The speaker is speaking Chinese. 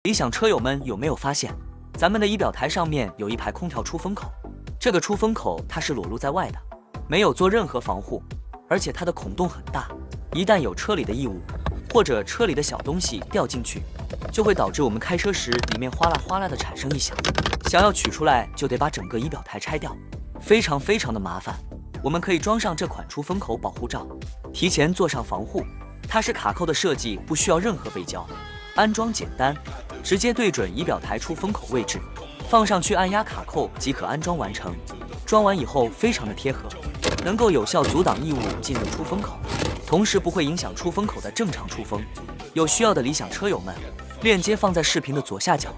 理想车友们有没有发现，咱们的仪表台上面有一排空调出风口？这个出风口它是裸露在外的，没有做任何防护，而且它的孔洞很大，一旦有车里的异物或者车里的小东西掉进去，就会导致我们开车时里面哗啦哗啦的产生异响。想要取出来，就得把整个仪表台拆掉，非常的麻烦。我们可以装上这款出风口保护罩，提前做上防护。它是卡扣的设计，不需要任何背胶，安装简单，直接对准仪表台出风口位置，放上去按压卡扣即可安装完成。装完以后非常的贴合，能够有效阻挡异物进入出风口，同时不会影响出风口的正常出风。有需要的理想车友们，链接放在视频的左下角。